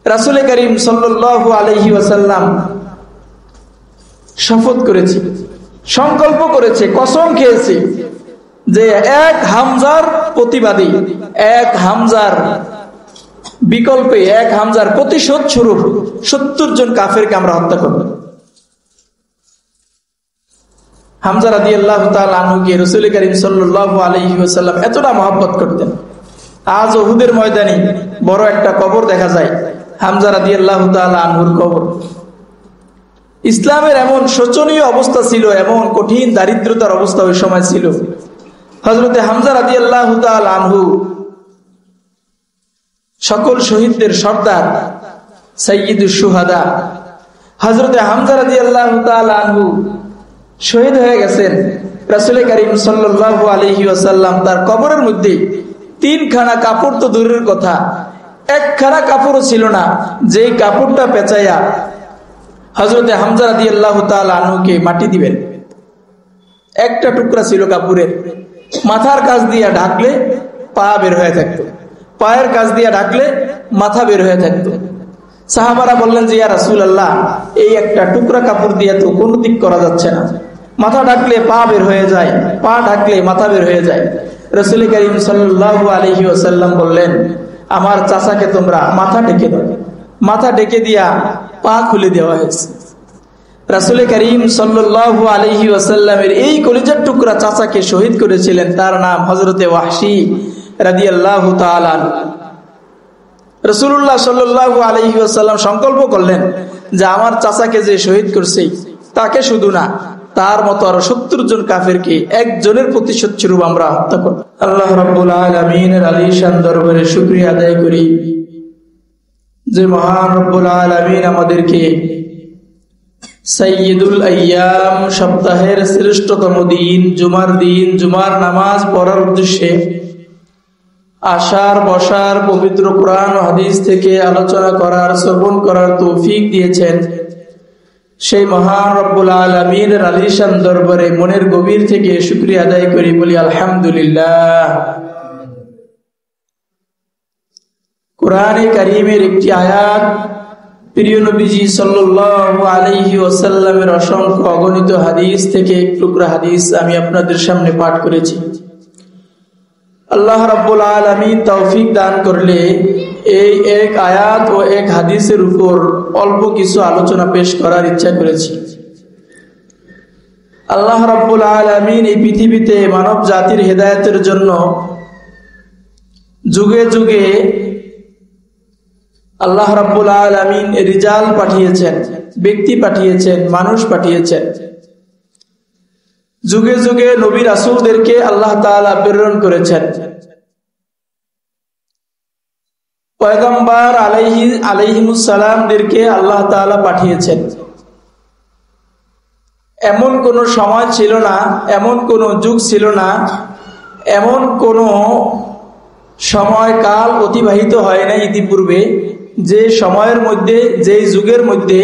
রাসূল করিম সাল্লাল্লাহু আলাইহি ওয়াসাল্লাম শপথ করেছে, সংকল্প করেছে, কসম খেয়েছে যে এক হামজার প্রতিবাদী, এক হামজার বিকল্পে, এক হামজার প্রতিশোধ স্বরূপ 70 জন কাফেরকে আমরা হত্যা করব। হামজা রাদিয়াল্লাহু তাআলা আনহুকে রাসূল করিম সাল্লাল্লাহু আলাইহি ওয়াসাল্লাম এতটা মহব্বত করতেন। আজ উহুদের ময়দানে বড় একটা কবর দেখা যায়, হামজা রাদিয়াল্লাহু তাআলা আনহুর কবর। ইসলামের এমন শোচনীয় অবস্থা ছিল, এমন কঠিন দারিদ্রতার অবস্থা ওই সময় ছিল। হযরতে হামজা রাদিয়াল্লাহু তাআলা আনহু সকল শহীদদের সর্দার, সাইয়্যিদুশ শুহাদা। হযরতে হামজা রাদিয়াল্লাহু তাআলা আনহু শহীদ হয়ে গেছেন। রাসূল করিম সাল্লাল্লাহু আলাইহি ওয়াসাল্লাম তার কবরের মধ্যে 3 খানা কাপড় তো দূরের কথা, 1 খানা কাপড়ও ছিল না, যেই কাপড়টা পেঁচাইয়া হযরতে হামজা রাদিয়াল্লাহু তাআলা আনহুকে মাটি দিবেন। একটা টুকরা ছিল কাপড়ের, মাথার কাছ দিয়ে ঢাকলে পা বের হয়ে থাকতো, পায়ের কাছ দিয়ে ঢাকলে মাথা বের হয়ে থাকতো। সাহাবারা বললেন যে ইয়া রাসূলুল্লাহ, এই একটা টুকরা কাপড় দিয়ে তো কোনো দিক করা যাচ্ছে না, মাথা ঢাকলে পা বের হয়ে যায়, পা ঢাকলে মাথা বের হয়ে যায়। রাসূল করিম সাল্লাল্লাহু আলাইহি ওয়াসাল্লাম বললেন, আমার চাচাকে তোমরা মাথা ঢেকে দাও। মাথা ঢেকে দিয়া পা খুলে দেওয়া হয়েছে। রাসূল করিম সাল্লাল্লাহু আলাইহি ওয়াসাল্লামের এই কলিজার টুকরা চাচাকে শহীদ করেছিলেন, তার নাম হযরতে ওয়াহশী রাদিয়াল্লাহু তাআলা। রাসূলুল্লাহ সাল্লাল্লাহু আলাইহি ওয়াসাল্লাম সংকল্প করলেন যে আমার চাচাকে যে শহীদ করছে তাকে শুধু না, তার মতো আরো 70 জন কাফেরকে একজনের প্রতিশোধ স্বরূপ আমরা হত্যা করব। আল্লাহ রাব্বুল আলামিনের আলিশান দরবারে শুকরিয়া আদায় করি যে মহান রব্বুল আলামিন আমাদেরকে সাইয়্যিদুল আইয়াম, সপ্তাহের শ্রেষ্ঠতম দিন, জুমার দিন, জুমার নামাজ পড়ার উদ্দেশ্যে আসার, বসার, পবিত্র কোরআন ও হাদিস থেকে আলোচনা করার, শ্রবণ করার তৌফিক দিয়েছেন। সেই মহান রব্বুল আলামিনের আলিশান দরবারে মনের গভীর থেকে শুকরিয়া আদায় করি, বলি আলহামদুলিল্লাহ। কোরআনে কারীমের একটি আয়াত, প্রিয় নবীজি সাল্লাল্লাহু আলাইহি ওয়াসাল্লামের অসংখ্য অগণিত হাদিস থেকে এক টুকরা হাদিস আমি আপনাদের সামনে পাঠ করেছি। আল্লাহ রাব্বুল আলামিন তৌফিক দান করলে এই এক আয়াত ও এক হাদিসের উপর অল্প কিছু আলোচনা পেশ করার ইচ্ছা করেছি। আল্লাহ রাব্বুল আলামিন এই পৃথিবীতে মানব জাতির হেদায়েতের জন্য যুগে যুগে আল্লাহ রাব্বুল আলামিন রিজাল পাঠিয়েছেন, ব্যক্তি পাঠিয়েছেন, মানুষ পাঠিয়েছেন। যুগে যুগে নবী রাসূলদেরকে আল্লাহ তাআলা প্রেরণ করেছেন। পয়গম্বর আলাইহিমুস সালামদেরকে আল্লাহ তাআলা পাঠিয়েছেন। এমন কোন সময় ছিল না, এমন কোন যুগ ছিল না, এমন কোন সময়কাল অতিবাহিত হয় না ইতিপূর্বে যে সময়ের মধ্যে, যে যুগের মধ্যে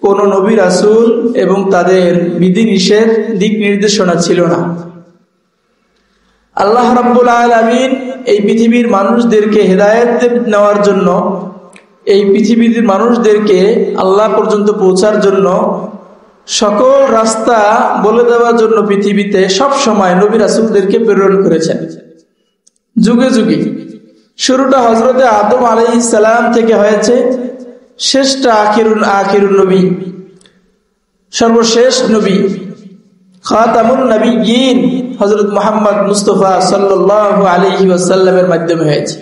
কোন নবী রাসূল এবং তাদের বিধি নিষেধ, দিক নির্দেশনা ছিল না। আল্লাহ রাব্বুল আলামিন এই পৃথিবীর মানুষদেরকে হেদায়েত নেওয়ার জন্য, এই পৃথিবীর মানুষদেরকে আল্লাহ পর্যন্ত পৌঁছার জন্য, সকল রাস্তা বলে দেওয়ার জন্য পৃথিবীতে সব সময় নবী রাসূলদেরকে প্রেরণ করেছেন। যুগে যুগে শুরুটা হযরতে আদম আলাইহিস সালাম থেকে হয়েছে, শেষটা আখিরুন নবী, সর্বশেষ নবী খাতামুন নবিয়্যিন হযরত মুহাম্মদ মুস্তাফা সাল্লাল্লাহু আলাইহি ওয়াসাল্লামের মাধ্যমে হয়েছে।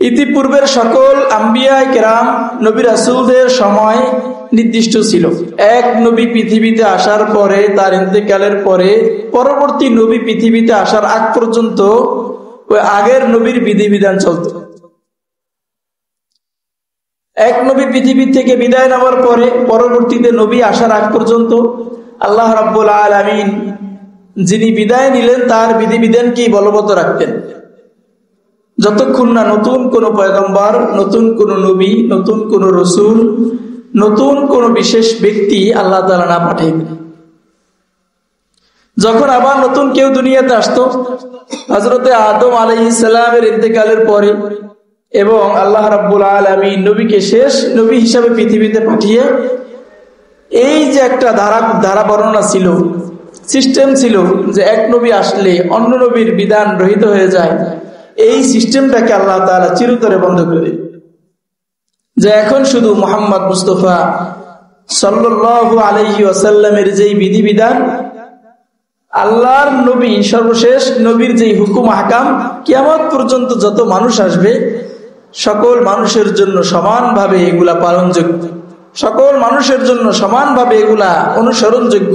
ইতিপূর্বের সকল আম্বিয়া কেরাম, নবী রাসূলদের সময় নির্দিষ্ট ছিল। এক নবী পৃথিবীতে আসার পরে, তার ইন্তেকালের পরে পরবর্তী নবী পৃথিবীতে আসার আগ পর্যন্ত ওই আগের নবীর বিধিবিধান চলত। এক নবী পৃথিবী থেকে বিদায় নেওয়ার পরে পরবর্তীতে নবী আসার আগ পর্যন্ত আল্লাহ রাব্বুল আলামিন যিনি বিদায় নিলেন তার বিধিবিধানকেই বলবৎ রাখতেন, যতক্ষণ না নতুন কোন পয়গম্বর, নতুন কোন নবী, নতুন কোন রসুল, নতুন কোন বিশেষ ব্যক্তি আল্লাহ তাআলা না পাঠাইবেন। যখন আবার নতুন কেউ দুনিয়াতে আসতো, হযরতে আদম আলাইহিস সালামের ইন্তেকালের পরে এবং আল্লাহ রাব্বুল আলামিন নবীকে শেষ নবী হিসাবে পৃথিবীতে পাঠিয়ে এই যে একটা ধারা বর্ণনা ছিল, সিস্টেম ছিল যে এক নবী আসলে অন্য নবীর বিধান রহিত হয়ে যায়, এই সিস্টেমটাকে আল্লাহ তাআলা চিরতরে বন্ধ করে দেয়। যে এখন শুধু মুহাম্মদ মুস্তাফা সাল্লাল্লাহু আলাইহি ওয়াসাল্লামের যেই বিধিবিধান, আল্লাহর নবী সর্বশেষ নবীর যেই হুকুম আহকাম, কিয়ামত পর্যন্ত যত মানুষ আসবে সকল মানুষের জন্য সমানভাবে এগুলা পালনযোগ্য, সকল মানুষের জন্য সমানভাবে এগুলা অনুসরণযোগ্য,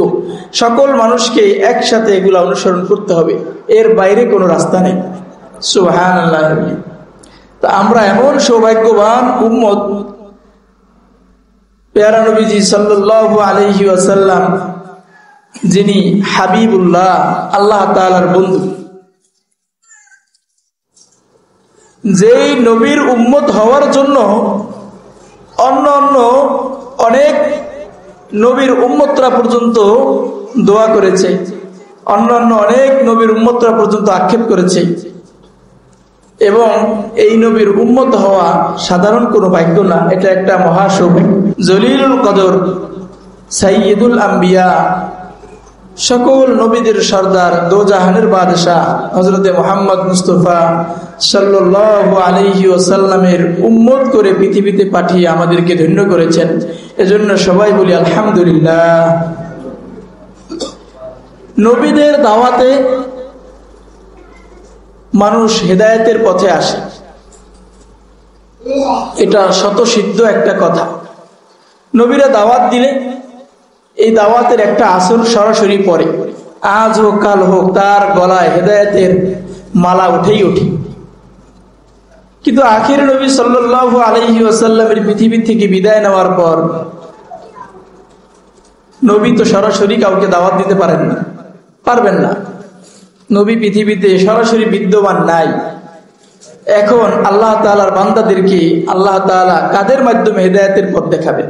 সকল মানুষকে একসাথে এগুলা অনুসরণ করতে হবে, এর বাইরে কোনো রাস্তা নেই। সুবহানাল্লাহ। তা আমরা এমন সৌভাগ্যবান উম্মত, প্যারা নবীজি সাল্লাল্লাহু আলাইহি ওয়াসাল্লাম যিনি হাবিবুল্লাহ, আল্লাহ তাআলার বন্ধু, যেই নবীর উম্মত হওয়ার জন্য অন্য অন্য অনেক নবীর উম্মতরা পর্যন্ত দোয়া করেছে, অন্যান্য অনেক নবীর উম্মতরা পর্যন্ত আক্ষেপ করেছে, এবং এই নবীর উম্মত হওয়া সাধারণ কোনো ভাগ্য না, এটা একটা মহা সৌভাগ্য। জলিলুল কদর সাইয়্যিদুল আম্বিয়া, সকল নবীদের সর্দার, দো জাহানের বাদশাহ হযরতে মুহাম্মদ মুস্তাফা সাল্লাল্লাহু আলাইহি ওয়াসাল্লামের উম্মত করে পৃথিবীতে পাঠিয়ে আমাদেরকে ধন্য করেছেন। এজন্য সবাই বলি আলহামদুলিল্লাহ। নবীদের দাওয়াতে মানুষ হেদায়েতের পথে আসে, এটা শতসিদ্ধ একটা কথা। নবীরা দাওয়াত দিলে এই দাওয়াতের একটা আসর সরাসরি পড়ে, আজ হোক কাল হোক তার গলায় হেদায়েতের মালা উঠেই ওঠে। কিন্তু আখির নবী সাল্লাল্লাহু আলাইহি ওয়াসাল্লামের পৃথিবী থেকে বিদায় নেওয়ার পর নবী তো সরাসরি কাউকে দাওয়াত দিতে পারবেন না। নবী পৃথিবীতে সরাসরি বিদ্যমান নাই। এখন আল্লাহ তাআলার বান্দাদেরকে আল্লাহ তাআলা কাদের মাধ্যমে হেদায়েতের পথ দেখাবেন?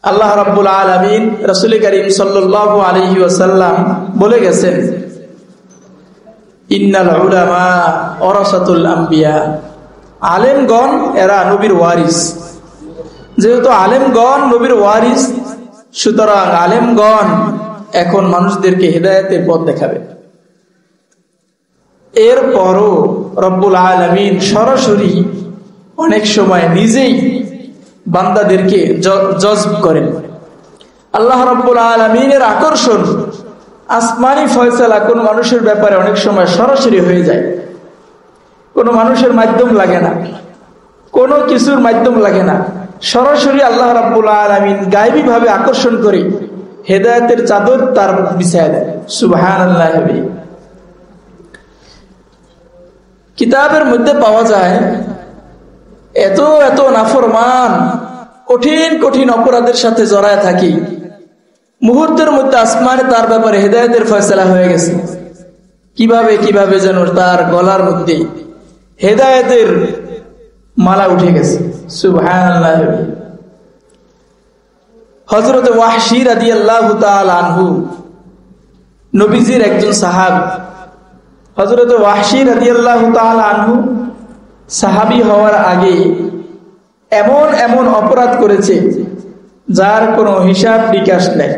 আল্লাহ রাব্বুল আলামিন রাসূল করিম সাল্লাল্লাহু আলাইহি ওয়াসাল্লাম বলে গেছেন, ইন্নাল উলামা ওয়ারাসাতুল আম্বিয়া, আলেমগণ এরা নবীর ওয়ারিস। যেহেতু আলেমগণ নবীর ওয়ারিস, সুতরাং আলেমগণ এখন মানুষদেরকে হেদায়েতের পথ দেখাবে। এরপরও রব্বুল আলামিন সরাসরি অনেক সময় নিজেই বান্দাদেরকে জজব করেন। আল্লাহ রাব্বুল আলামিনের আকর্ষণ, আসমানি ফয়সালা কোন মানুষের ব্যাপারে অনেক সময় সরাসরি হয়ে যায়, কোন মানুষের মাধ্যম লাগে না, কোনো কিছুর মাধ্যম লাগে না, সরাসরি আল্লাহ রাব্বুল আলামিন গায়বী ভাবে আকর্ষণ করে হেদায়েতের চাদর তার বিছায়া দেয়। সুবহানাল্লাহ। কিতাবের মধ্যে পাওয়া যায় এত এত নাফরমান কঠিন কঠিন অপরাধের সাথে জড়ায় থাকি, মুহূর্তের মধ্যে আসমানে তার ব্যাপারে হেদায়েতের ফয়সালা হয়ে গেছে। কিভাবে যেন তার গলার মধ্যে হেদায়েতের মালা উঠে গেছে। সুবহানাল্লাহ। হযরত ওয়াহশী রাদিয়াল্লাহু তাআলা আনহু নবীজির একজন সাহাবী। হযরত ওয়াহশী রাদিয়াল্লাহু তাআলা আনহু সাহাবী হওয়ার আগে এমন এমন অপরাধ করেছে যার কোনো হিসাব নিকাশ নেই।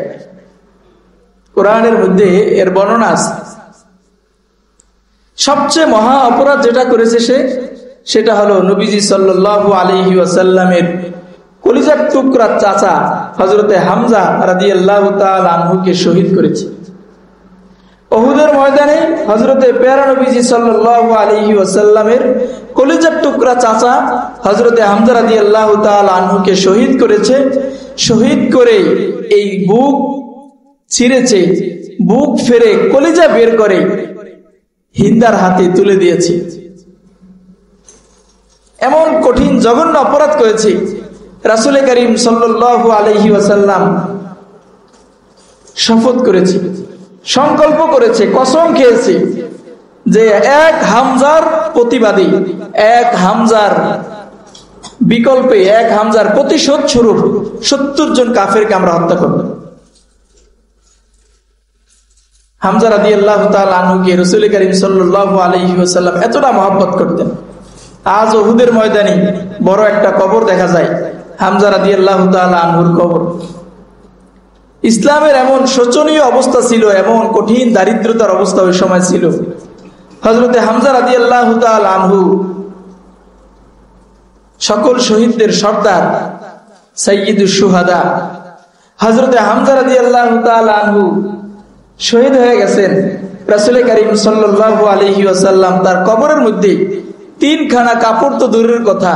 কোরআনের মধ্যে এর বর্ণনা আছে। সবচেয়ে মহা অপরাধ যেটা করেছে সেটা হলো নবীজি সাল্লাল্লাহু আলাইহি ওয়াসাল্লামের কলিজার টুকরা চাচা হযরতে হামজা রাদিয়াল্লাহু তাআলা আনহুকে শহীদ করেছে। উহুদের ময়দানে হযরতে প্যারা নবীজি সাল্লাল্লাহু আলাইহি ওয়াসাল্লামের কলিজার টুকরা চাচা হযরতে হামজা রাদিয়াল্লাহু তাআলা আনহুকে শহীদ করেছে। শহীদ করে এই বুক ছিঁড়েছে, বুক ফেরে কলিজা বের করে হিন্দার হাতে তুলে দিয়েছে। এমন কঠিন জঘন্য অপরাধ করেছে। রাসূল করিম সাল্লাল্লাহু আলাইহি ওয়াসাল্লাম শপথ করেছে, সংকল্প করেছে, কসম খেয়েছে যে এক হামজার প্রতিবাদী, এক হামজার বিকল্পে, এক হামজার প্রতিশোধ স্বরূপ 70 জন কাফেরকে আমরা হত্যা করব। হামজা রাদিয়াল্লাহু তাআলা আনহুকে রাসূল করিম সাল্লাল্লাহু আলাইহি ওয়াসাল্লাম এতটা মহব্বত করতেন। আজ উহুদের ময়দানে বড় একটা কবর দেখা যায়, হামজা রাদিয়াল্লাহু তাআলা আনহুর কবর। ইসলামের এমন শোচনীয় অবস্থা ছিল, এমন কঠিন দারিদ্রতার অবস্থা ওই সময় ছিল। হযরতে হামজা রাদিয়াল্লাহু তাআলা আনহু সকল শহীদদের সর্দার, সাইয়্যিদুশ শুহাদা। হযরতে হামজা রাদিয়াল্লাহু তাআলা আনহু শহীদ হয়ে গেছেন। রাসূল করিম সাল্লাল্লাহু আলাইহি ওয়াসাল্লাম তার কবরের মধ্যে 3খানা কাপড় তো দূরের কথা,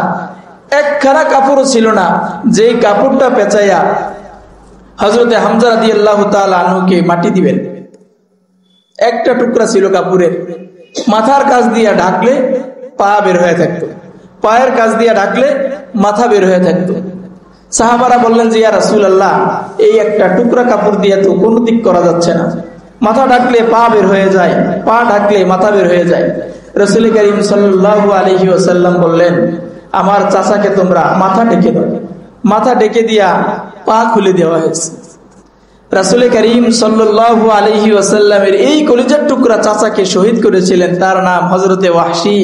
1খানা কাপড়ও ছিল না, যেই কাপড়টা পেঁচাইয়া হযরতে হামজা রাদিয়াল্লাহু তাআলা আনহুকে মাটি দিবেন। একটা টুকরা ছিল কাপড়ের, মাথার কাছ দিয়ে ঢাকলে পা বের হয়ে থাকতো, পায়ের কাছ দিয়ে ঢাকলে মাথা বের হয়ে থাকতো। সাহাবারা বললেন যে ইয়া রাসূলুল্লাহ, এই একটা টুকরা কাপড় দিয়ে তো কোনো দিক করা যাচ্ছে না, মাথা ঢাকলে পা বের হয়ে যায়, পা ঢাকলে মাথা বের হয়ে যায়। রাসূল করিম সাল্লাল্লাহু আলাইহি ওয়াসাল্লাম বললেন, আমার চাচাকে তোমরা মাথা ঢেকে দাও। মাথা ঢেকে দিয়া পা খুলে দেওয়া হয়েছে। রাসূল করিম সাল্লাল্লাহু আলাইহি ওয়াসাল্লামের এই কলিজার টুকরা চাচাকে শহীদ করেছিলেন, তার নাম হযরতে ওয়াহশী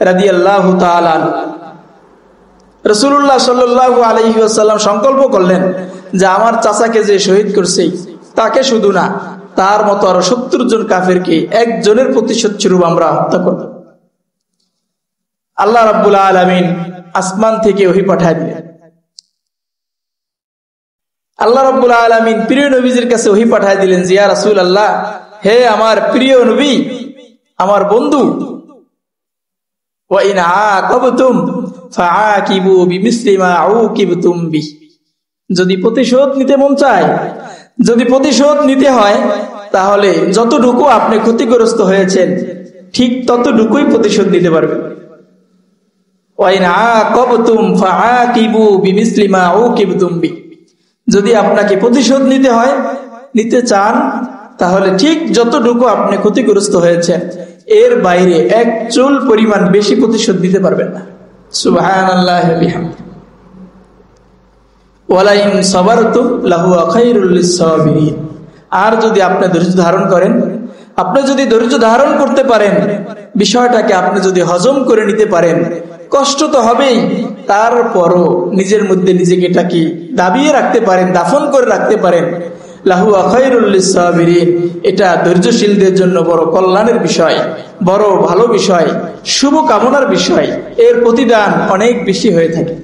রাদিয়াল্লাহু তাআলা আনহু। রাসূলুল্লাহ সাল্লাল্লাহু আলাইহি ওয়াসাল্লাম সংকল্প করলেন যে আমার চাচাকে যে শহীদ করছে তাকে শুধু না, তার মতো আরো 70 জন কাফেরকে একজনের প্রতিশোধ স্বরূপ আমরা হত্যা করব। আল্লাহ রাব্বুল আলামিন আসমান থেকে ওহী পাঠায় দিলেন। আল্লাহ রাব্বুল আলামিন প্রিয় নবীজির কাছে ওহী পাঠায় দিলেন যে ইয়া রাসূলুল্লাহ, হে আমার প্রিয় নবী, আমার বন্ধু, ওয়া ইন আকাবতুম ফাআকিবু বিমিসলি মা আউকিবতুম বিহি। যদি প্রতিশোধ নিতে মন চায়, যদি প্রতিশোধ নিতে হয়, তাহলে যতটুকু আপনি ক্ষতিগ্রস্ত হয়েছেন ঠিক ততটুকুই প্রতিশোধ নিতে পারবেন। ওয়া ইন আকাবতুম ফাআকিবু বিমিসলি মা আউকিবতুম বিহি। যদি আপনাকে প্রতিশোধ নিতে হয়, নিতে চান, তাহলে ঠিক যতটুকু আপনি ক্ষতিগ্রস্ত হয়েছেন এর বাইরে এক চুল পরিমাণ বেশি প্রতিশোধ দিতে পারবেন না। সুবহানাল্লাহি ওয়া বিহামদিহি। ওয়ালা ইন সাবারতুম লাহুয়া খায়রুল লিস-সাবিরিন। আর যদি আপনি ধৈর্য ধারণ করেন, আপনি যদি ধৈর্য ধারণ করতে পারেন, বিষয়টাকে আপনি যদি হজম করে নিতে পারেন, কষ্ট তো হবেই, তারপরও নিজের মধ্যে নিজেকে এটাকে দাবিয়ে রাখতে পারেন, দাফন করে রাখতে পারেন, লাহুয়া খায়রুল লিস-সাবিরিন। এটা ধৈর্যশীলদের জন্য বড় কল্যাণের বিষয়, বড় ভালো বিষয়, শুভ কামনার বিষয়। এর প্রতিদান অনেক বেশি হয়ে থাকে।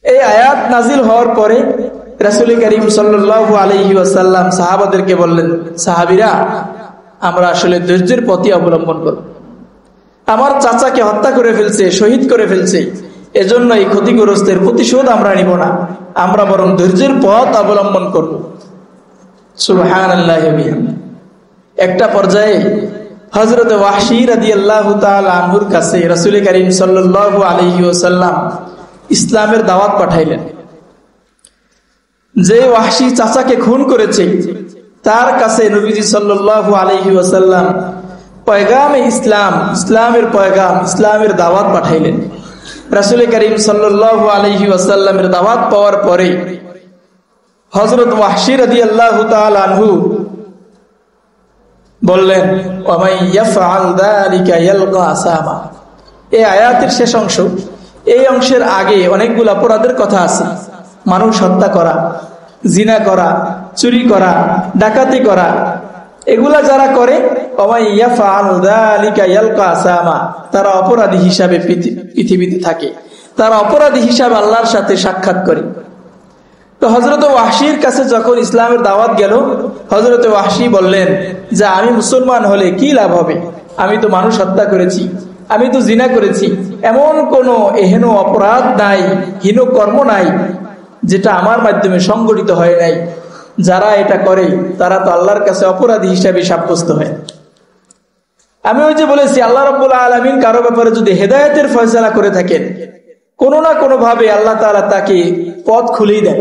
এই আয়াত নাজিল হওয়ার পরে রাসূল করিম সাল্লাল্লাহু আলাইহি ওয়াসাল্লাম সাহাবাদেরকে বললেন, সাহাবীরা, আমরা আসলে ধৈর্যের পথই অবলম্বন করব। আমার চাচাকে হত্যা করে ফেলছে, শহীদ করে ফেলছে, এজন্য এই ক্ষতিগ্রস্তের প্রতিশোধ আমরা নিব না, আমরা বরং ধৈর্যের পথ অবলম্বন করব। সুবহানাল্লাহি ওয়া বিহামদিহি। একটা পর্যায়ে হযরত ওয়াহশী রাদিয়াল্লাহু তাআলা আনহুর কাছে রাসূল করিম সাল্লাল্লাহু আলাইহি ওয়াসাল্লাম ইসলামের দাওয়াত পাঠাইলেন। যে ওয়াহশী চাচাকে খুন করেছে তার কাছে নবীজি সাল্লাল্লাহু আলাইহি ওয়াসাল্লাম পয়গামে ইসলাম, ইসলামের পয়গাম, ইসলামের দাওয়াত পাঠাইলেন। রাসূল করিম সাল্লাল্লাহু আলাইহি ওয়াসাল্লামের দাওয়াত পাওয়ার পরে হযরত ওয়াহশী রাদিয়াল্লাহু তাআলা আনহু বললেন, ওয়া মান ইয়াফআল যালিকা ইয়ালকা আসামা। এই আয়াতের শেষ অংশ, এই অংশের আগে অনেকগুলো অপরাধের কথা আছে। মানুষ হত্যা করা, জিনা করা, চুরি করা, ডাকাতি করা, এগুলা যারা করে, ওয়া মান ইয়াফআল যালিকা ইয়ালকা আসামা, তারা অপরাধী হিসাবে পৃথিবীতে থাকে, তারা অপরাধী হিসাবে আল্লাহর সাথে সাক্ষাৎ করে। তো হযরত ওয়াহশীর কাছে যখন ইসলামের দাওয়াত গেল, হযরত ওয়াহশী বললেন যে আমি মুসলমান হলে কি লাভ হবে, আমি তো মানুষ হত্যা করেছি, আমি তো জিনা করেছি, এমন কোনো এহেন অপরাধ নাই, হীন কর্ম নাই যেটা আমার মাধ্যমে সংগঠিত হয় নাই। যারা এটা করে তারা তো আল্লাহর কাছে অপরাধী হিসাবে সাব্যস্ত হয়। আমি ওই যে বলেছি, আল্লাহ রাব্বুল আলামিন কারো ব্যাপারে যদি হেদায়েতের ফয়সালা করে থাকেন, কোনো না কোনো ভাবে আল্লাহ তাআলা তাকে পথ খুলেই দেন,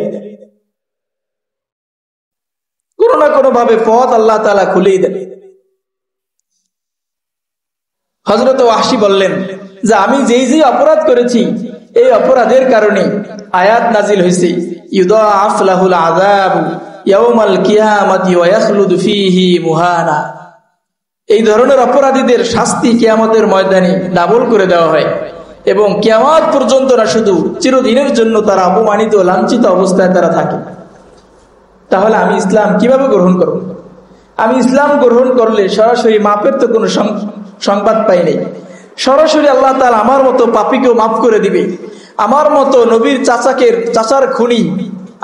কোনো না কোনো ভাবে পথ আল্লাহ তাআলা খুলেই দেন। হযরত ওয়াহশী বললেন যে আমি যেই যেই অপরাধ করেছি এই অপরাধের কারণে আয়াত নাজিল হয়েছে, ইউদাআফ লাহুল আযাব ইয়াউমাল কিয়ামাতি ওয়া ইয়াখলুদু ফীহি মুহানা। এই ধরনের অপরাধীদের শাস্তি কিয়ামতের ময়দানে ডাবল করে দেওয়া হয় এবং কিয়ামত পর্যন্ত না, শুধু চিরদিনের জন্য তারা অপমানিত লাঞ্ছিত অবস্থায় তারা থাকে। তাহলে আমি ইসলাম কিভাবে গ্রহণ করব? আমি ইসলাম গ্রহণ করলে সরাসরি মাপের তো কোনো সংবাদ পাই নাই। সরাসরি আল্লাহ তাআলা আমার মতো পাপীকেও মাফ করে দিবে, আমার মতো নবীর চাচার খুনি,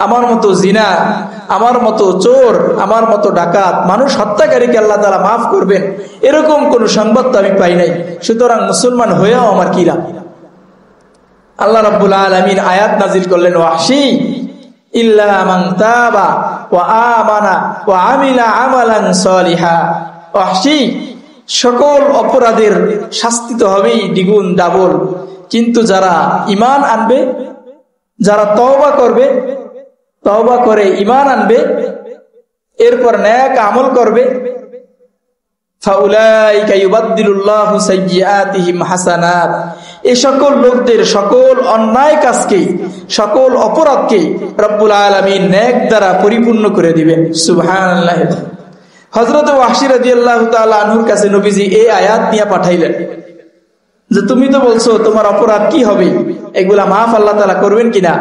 আমার মতো জিনা, আমার মতো চোর, আমার মতো ডাকাত, মানুষ হত্যাকারীকে আল্লাহ তাআলা মাফ করবেন, এরকম কোন সংবাদ তো আমি পাই নাই। সুতরাং মুসলমান হয়েও আমার কি লাভ? আল্লাহ রাব্বুল আলামিন আয়াত নাজিল করলেন, ওয়াহশী ইল্লা মান তাবা ওয়া আমানা ওয়া আমিলা আমালান সলিহা। ওয়াহশী, সকল অপরাধের শাস্তি তো হবেই দ্বিগুণ ডাবল, কিন্তু যারা ঈমান আনবে, যারা তওবা করবে, তওবা করে ঈমান আনবে, এরপর নেক আমল করবে, ফাউলাইকা ইউবাদদিলুল্লাহু সাইয়্যাতিহিম হাসানাত। এই সকল লোকদের সকল অন্যায় কাজকে, সকল অপরাধকে রব্বুল আলামিন নেক দ্বারা পরিপূর্ণ করে দিবেন। সুবহানাল্লাহ। হযরত ওয়াহশী রাদিয়াল্লাহু তাআলা আনহুর কাছে নবীজি এই আয়াত নিয়ে পাঠাইলেন যে তুমি তো বলছো তোমার অপরাধ কি হবে, এগুলা মাফ আল্লাহ তাআলা করবেন কিনা।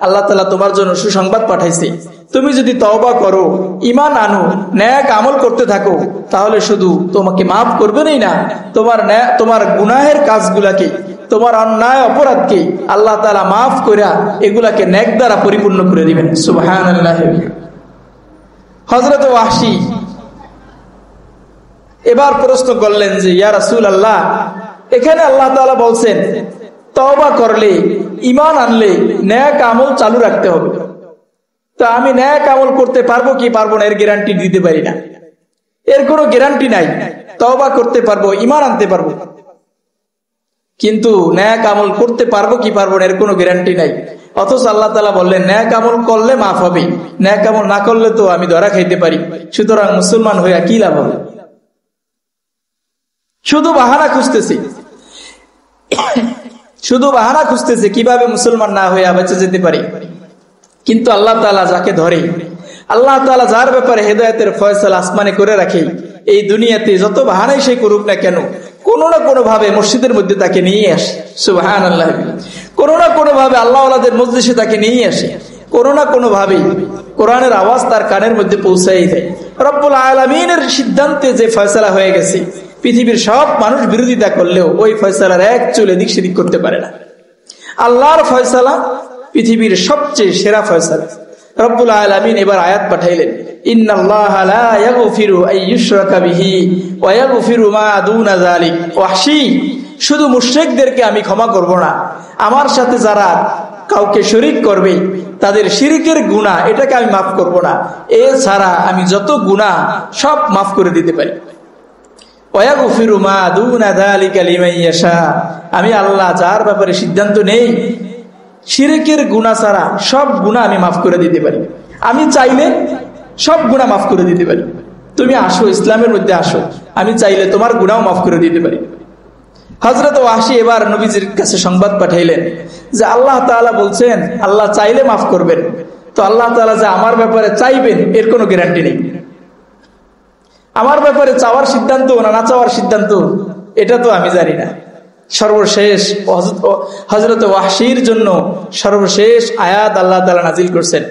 আল্লাহ তাআলা তোমার জন্য সুসংবাদ পাঠাইছে, তুমি যদি তওবা করো, ঈমান আনো, নেক আমল করতে থাকো, তাহলে শুধু তোমাকে মাফ করবেনই না, তোমার গুনাহের কাজগুলাকে, তোমার অন্যায় অপরাধকে আল্লাহ তাআলা মাফ কইরা এগুলাকে নেক দ্বারা পরিপূর্ণ করে দিবেন। সুবহানাল্লাহ। হযরত ওয়াহশী এবার প্রশ্ন করলেন যে ইয়া রাসূলুল্লাহ, এখানে আল্লাহ তাআলা বলছেন তওবা করলে, ঈমান আনলে নেক আমল চালু রাখতে হবে, তো আমি নেক আমল করতে পারবো কি পারবো না এর গ্যারান্টি দিতে পারি না, এর কোনো গ্যারান্টি নাই। তওবা করতে পারবো, ঈমান আনতে পারবো, কিন্তু নেক আমল করতে পারবো কি পারবো না এর কোনো গ্যারান্টি নাই। অথচ আল্লাহ তাআলা বললেন নেক আমল করলে মাফ হবে, নেক আমল না করলে তো আমি ধরা খাইতে পারি। সুতরাং মুসলমান হইয়া কি লাভ হবে? শুধু বাহানা খুঁজতেছে কিভাবে মুসলমান না হয়ে বেঁচে যেতে পারে। কিন্তু আল্লাহ তাআলা যাকে ধরে, আল্লাহ তাআলা যার ব্যাপারে হেদায়েতের ফয়সালা আসমানে করে রাখে, এই দুনিয়াতে যত বাহানাই সে করুক না কেন, কোনো না কোনো ভাবে মসজিদের মধ্যে তাকে নিয়ে আসে। সুবহানাল্লাহ। কোনো না কোনো ভাবে আল্লাহ ওয়ালাদের মজলিসে তাকে নিয়ে আসে, কোনো না কোনো ভাবে কোরআনের আওয়াজ তার কানের মধ্যে পৌঁছাই দেয়। রব্বুল আলামিনের সিদ্ধান্তে যে ফয়সালা হয়ে গেছে, পৃথিবীর সব মানুষ বিরোধিতা করলেও ওই ফয়সালার এক চুল এদিক সেদিক করতে পারে না। আল্লাহর ফয়সালা পৃথিবীর সবচেয়ে সেরা ফয়সালা। রব্বুল আলামিন এবার আয়াত পাঠাইলেন, ইন্নাল্লাহা লা ইয়াগফিরু আইয়ুশরাকা বিহি ওয়া ইয়াগফিরু মা দুনা যালিক। ওয়াহশী, শুধু মুশরিকদেরকে আমি ক্ষমা করব না, আমার সাথে যারা কাউকে শরীক করবে তাদের শিরকের গুনাহ এটাকে আমি মাফ করব না, এছাড়া আমি যত গুনাহ সব মাফ করে দিতে পারি। ওয়া ইয়াগফিরু মা দুনা যালিকা লিমান ইয়াশা। আমি আল্লাহ যার ব্যাপারে সিদ্ধান্ত নেই, শিরকের গুনাহ ছাড়া সব গুনাহ আমি মাফ করে দিতে পারি। আমি চাইলে সব গুনাহ মাফ করে দিতে পারি। তুমি আসো, ইসলামের মধ্যে আসো, আমি চাইলে তোমার গুনাহও মাফ করে দিতে পারি। হযরত ওয়াহশী এবার নবীজির কাছে সংবাদ পাঠাইলেন যে আল্লাহ তাআলা বলছেন আল্লাহ চাইলে মাফ করবেন, তো আল্লাহ তাআলা যে আমার ব্যাপারে চাইবেন এর কোনো গ্যারান্টি নেই। আমার ব্যাপারে চাওয়ার সিদ্ধান্ত না চাওয়ার সিদ্ধান্ত এটা তো আমি জানি না। সর্বশেষ হযরত ওয়াহশীর জন্য সর্বশেষ আয়াত আল্লাহ তাআলা নাযিল করেছেন,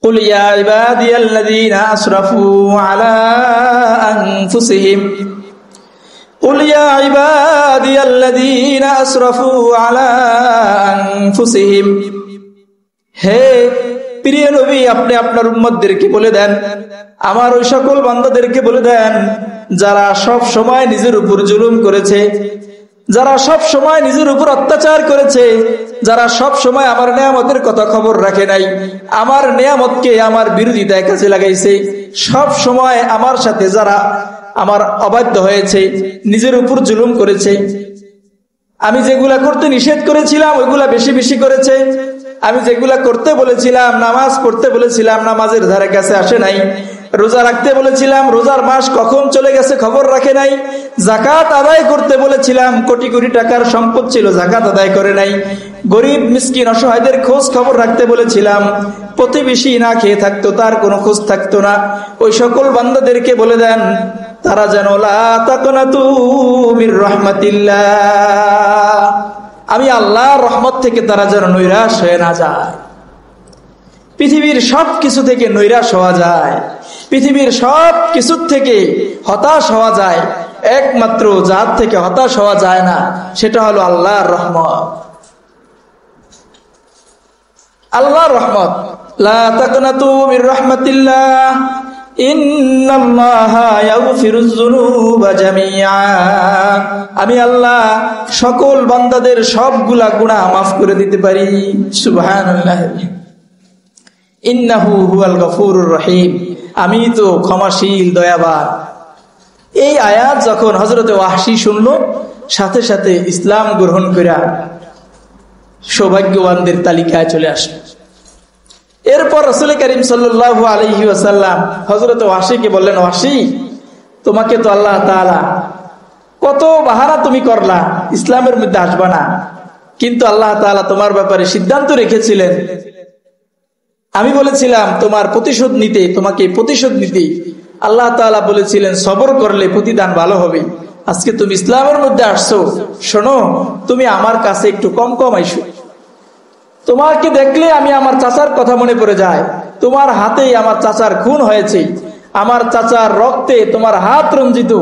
কুল ইয়া ইবাদিয়াল্লাযীনা আসরাফু আলা আনফুসিহিম, কুল ইয়া ইবাদিয়াল্লাযীনা আসরাফু আলা আনফুসিহিম। হে প্রিয় নবী, আপনি আপনার উম্মতদেরকে বলে দেন, আমার ওই সকল বান্দাদেরকে বলে দেন যারা সব সময় নিজের উপর জুলুম করেছে, যারা সব সময় নিজের উপর অত্যাচার করেছে, যারা সব সময় আমার নেয়ামতের কথা খবর রাখে নাই, আমার নেয়ামতকে আমার বিরোধিতায় কাজে লাগাইছে, সব সময় আমার সাথে যারা আমার অবাধ্য হয়েছে, নিজের উপর জুলুম করেছে, আমি যেগুলা করতে নিষেধ করেছিলাম ওইগুলা বেশি বেশি করেছে, আমি যেগুলা করতে বলেছিলাম, নামাজ পড়তে বলেছিলাম নামাজের ধারে কাছে আসে নাই, রোজা রাখতে বলেছিলাম রোজার মাস কখন চলে গেছে খবর রাখে নাই, যাকাত আদায় করতে বলেছিলাম কোটি কোটি টাকার সম্পদ ছিল যাকাত আদায় করে নাই, গরিব মিসকিন অসহায়দের খোঁজ খবর রাখতে বলেছিলাম প্রতিবেশী না খেয়ে থাকতো, তার কোনো খোঁজ থাকতো না, ওই সকল বান্দাদেরকে বলে দেন তারা যেন লা তাকনাতু মির রাহমাতিল্লাহ, আমি আল্লাহর রহমত থেকে তারা যেন নৈরাশ হয়ে না যায়। পৃথিবীর সব কিছু থেকে নৈরাশ হওয়া যায়, পৃথিবীর সব কিছু থেকে হতাশ হওয়া যায়, একমাত্র যার থেকে হতাশ হওয়া যায় না সেটা হলো আল্লাহর রহমত। আল্লাহর রহমত, লা তাকনাতু মির রাহমাতিল্লাহ ইন্নাল্লাহা ইয়াগফিরুয যুনুবা জামিআ, আমি আল্লাহ সকল বান্দাদের সবগুলা গুনাহ মাফ করে দিতে পারি। সুবহানাল্লাহ। ইন্নাহু হুয়াল গফুরুর রহিম, আমি তো ক্ষমাশীল দয়াবান। এই আয়াত যখন হযরত ওয়াহশী শুনলো, সাথে সাথে ইসলাম গ্রহণ কইরা সৌভাগ্যবানদের তালিকায় চলে আসলো। এরপর রাসূল করিম সাল্লাল্লাহু আলাইহি ওয়াসাল্লাম হযরত ওয়াহশীকে বললেন, ওয়াহশী, তোমাকে তো আল্লাহ তাআলা কত বাহানা তুমি করলা, ইসলামের মধ্যে আসবা না, কিন্তু আল্লাহ তাআলা তোমার ব্যাপারে সিদ্ধান্ত রেখেছিলেন। আমি বলেছিলাম তোমার প্রতিশোধ নিতে, তোমাকে প্রতিশোধ নিতে। আল্লাহ তাআলা বলেছিলেন সবর করলে প্রতিদান ভালো হবে। আজকে তুমি ইসলামের মধ্যে আসছো, শোনো, তুমি আমার কাছে একটু কম কম আইসো। তোমাকে দেখলে আমি আমার চাচার কথা মনে পড়ে যায়, তোমার হাতেই আমার চাচার খুন হয়েছে, আমার চাচার রক্তে তোমার হাত রঞ্জিত,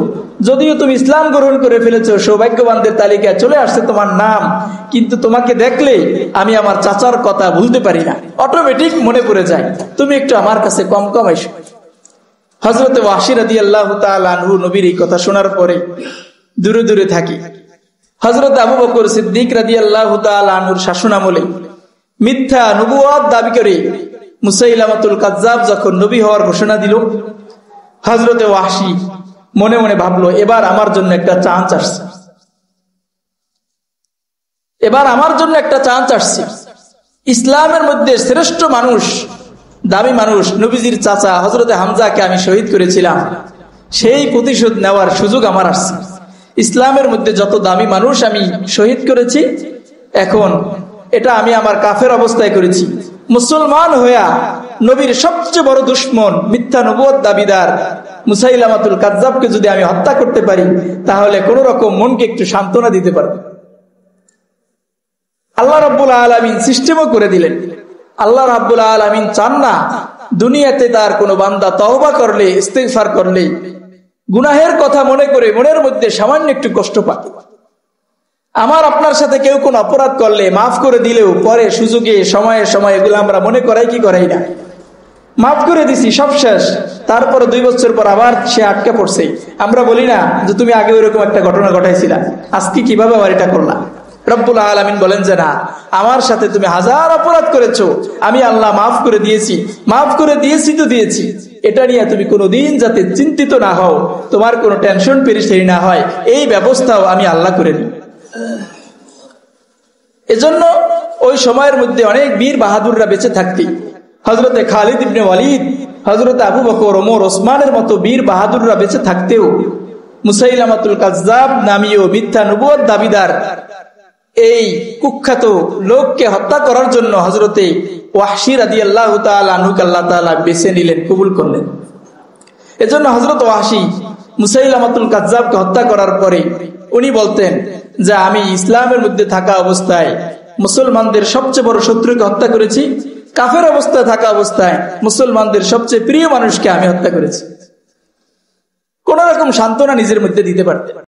যদিও তুমি ইসলাম গ্রহণ করে ফেলেছো, সৌভাগ্যবানদের তালিকায় চলে আসছে তোমার নাম, কিন্তু তোমাকে দেখলে আমি আমার চাচার কথা ভুলতে পারি না, অটোমেটিক মনে পড়ে যায়, তুমি একটু আমার কাছে কম কম আইসো। হযরত ওয়াহশী রাদিয়াল্লাহু তাআলা আনহু নবীর এই কথা শোনার পরে দূরে দূরে থাকি। হযরত আবু বকর সিদ্দিক রাদিয়াল্লাহু তাআলা আনহুর শাসনামলে মিথ্যা নবুয়ত দাবি করে মুসাইলামাতুল কাজ্জাব যখন নবী হওয়ার ঘোষণা দিল, হযরত ওয়াহশী মনে মনে ভাবলো, এবার আমার জন্য একটা চান্স আসছে, এবার আমার জন্য একটা চান্স আসছে। ইসলামের মধ্যে শ্রেষ্ঠ মানুষ, দামি মানুষ, নবীজির চাচা হযরত হামজাকে আমি শহীদ করেছিলাম, সেই প্রতিশোধ নেওয়ার সুযোগ আমার আসছে। ইসলামের মধ্যে যত দামি মানুষ আমি শহীদ করেছি, এখন এটা আমি আমার কাফের অবস্থায় করেছি। মুসলমান হইয়া নবীর সবচেয়ে বড় দুশমন, মিথ্যা নবুয়ত দাবিদার মুসাইলামাতুল কাজ্জাবকে যদি আমি হত্যা করতে পারি, তাহলে কোন রকম মনকে একটু সান্ত্বনা দিতে পারবো। আল্লাহ রাব্বুল আলামিন সিস্টেমও করে দিলেন। আল্লাহ রাব্বুল আলামিন চান না দুনিয়াতে তার কোনো বান্দা তওবা করলে, ইস্তিগফার করলে, গুনাহের কথা মনে করে মনের মধ্যে সামান্য একটু কষ্ট পায়। আমার আপনার সাথে কেউ কোন অপরাধ করলে মাফ করে দিলেও পরে সুযোগে সময়ে সময়ে এগুলো আমরা মনে করাই কি করাই না, মাফ করে দিছি, সব শেষ, তারপরে 2 বছর পর আবার সে আটকে পড়ছে। আমরা বলি না যে তুমি আগে ওইরকম একটা ঘটনা ঘটাইছিলা, আজকে কিভাবে আবার এটা করলা? রব্বুল আলামিন বলেন যে না, আমার সাথে তুমি 1000 অপরাধ করেছো, আমি আল্লাহ মাফ করে দিয়েছি, মাফ করে দিয়েছি তো দিয়েছি, এটা নিয়ে তুমি কোনোদিন যাতে চিন্তিত না হও, তোমার কোনো টেনশন পেরেশানি না হয়, এই ব্যবস্থাও আমি আল্লাহ করে নিই। এজন্য ওই সময়ের মধ্যে অনেক বীর বাহাদুররা বেঁচে থাকতেন। হযরতে খালিদ ইবনে ওয়ালিদ, হযরত আবু বকর, ওমর, ওসমানের মতো বীর বাহাদুররা বেঁচে থাকতেও মুসাইলামাতুল কাজ্জাব নামীয় মিথ্যা নবুয়ত দাবিদার এই কুখ্যাত লোককে হত্যা করার জন্য হযরতে ওয়াহশী রাদিয়াল্লাহু তাআলা আনহুকে আল্লাহ তাআলা বেছে নিলেন, কবুল করলেন। এজন্য হযরত ওয়াহশী মুসাইলামাতুল কাজ্জাবকে হত্যা করার পরে উনি বলতেন যে আমি ইসলামের মধ্যে থাকা অবস্থায় মুসলমানদের সবচেয়ে বড় শত্রুকে হত্যা করেছি, কাফের অবস্থায় থাকা অবস্থায় মুসলমানদের সবচেয়ে প্রিয় মানুষকে আমি হত্যা করেছি। কোন রকম সান্ত্বনা নিজের মধ্যে দিতে পারতেন।